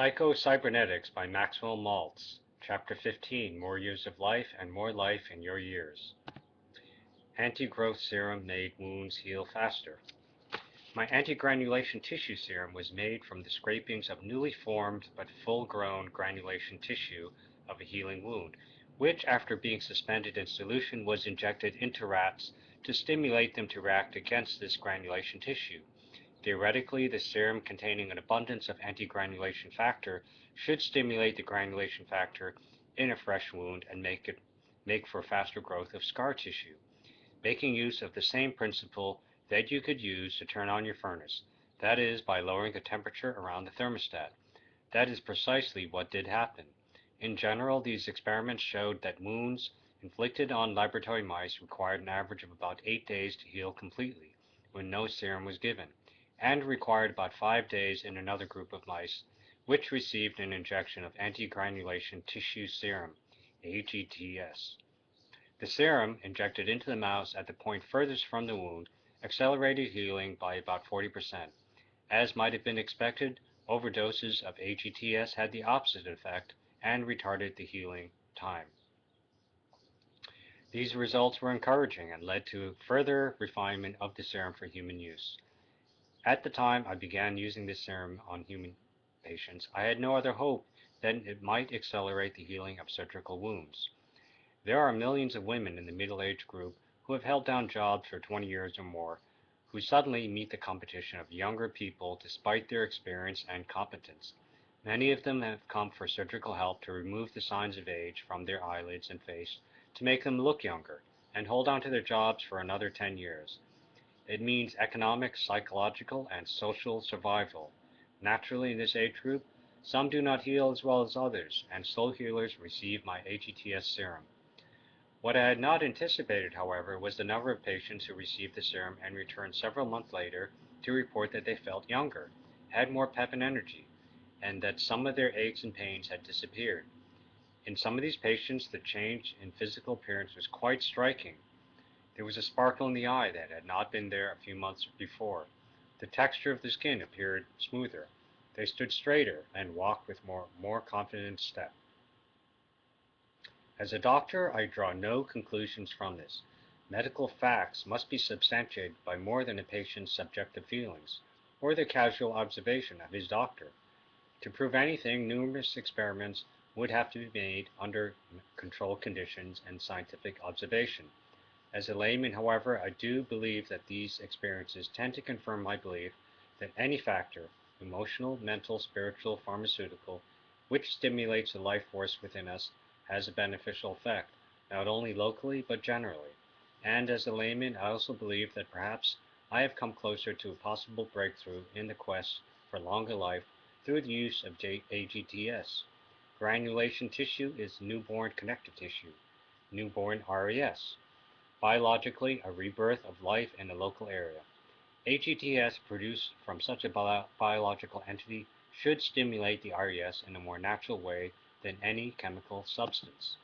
Psycho-Cybernetics by Maxwell Maltz, Chapter 15, More Years of Life and More Life in Your Years. Anti-growth serum made wounds heal faster. My anti-granulation tissue serum was made from the scrapings of newly formed but full-grown granulation tissue of a healing wound, which, after being suspended in solution, was injected into rats to stimulate them to react against this granulation tissue. Theoretically, the serum containing an abundance of anti-granulation factor should stimulate the granulation factor in a fresh wound and make for faster growth of scar tissue, making use of the same principle that you could use to turn on your furnace, that is, by lowering the temperature around the thermostat. That is precisely what did happen. In general, these experiments showed that wounds inflicted on laboratory mice required an average of about 8 days to heal completely when no serum was given, and required about 5 days in another group of mice, which received an injection of anti-granulation tissue serum, AGTS. The serum, injected into the mouse at the point furthest from the wound, accelerated healing by about 40%. As might have been expected, overdoses of AGTS had the opposite effect and retarded the healing time. These results were encouraging and led to further refinement of the serum for human use. At the time I began using this serum on human patients, I had no other hope than it might accelerate the healing of surgical wounds. There are millions of women in the middle-aged group who have held down jobs for 20 years or more, who suddenly meet the competition of younger people despite their experience and competence. Many of them have come for surgical help to remove the signs of age from their eyelids and face to make them look younger, and hold on to their jobs for another 10 years. It means economic, psychological, and social survival. Naturally, in this age group, some do not heal as well as others, and slow healers receive my AGTS serum. What I had not anticipated, however, was the number of patients who received the serum and returned several months later to report that they felt younger, had more pep and energy, and that some of their aches and pains had disappeared. In some of these patients, the change in physical appearance was quite striking. There was a sparkle in the eye that had not been there a few months before. The texture of the skin appeared smoother. They stood straighter and walked with more confident step. As a doctor, I draw no conclusions from this. Medical facts must be substantiated by more than a patient's subjective feelings, or the casual observation of his doctor. To prove anything, numerous experiments would have to be made under controlled conditions and scientific observation. As a layman, however, I do believe that these experiences tend to confirm my belief that any factor, emotional, mental, spiritual, pharmaceutical, which stimulates the life force within us, has a beneficial effect, not only locally but generally. And as a layman, I also believe that perhaps I have come closer to a possible breakthrough in the quest for longer life through the use of AGTS. Granulation tissue is newborn connective tissue, newborn RES. Biologically, a rebirth of life in a local area. AGTS produced from such a biological entity should stimulate the RES in a more natural way than any chemical substance.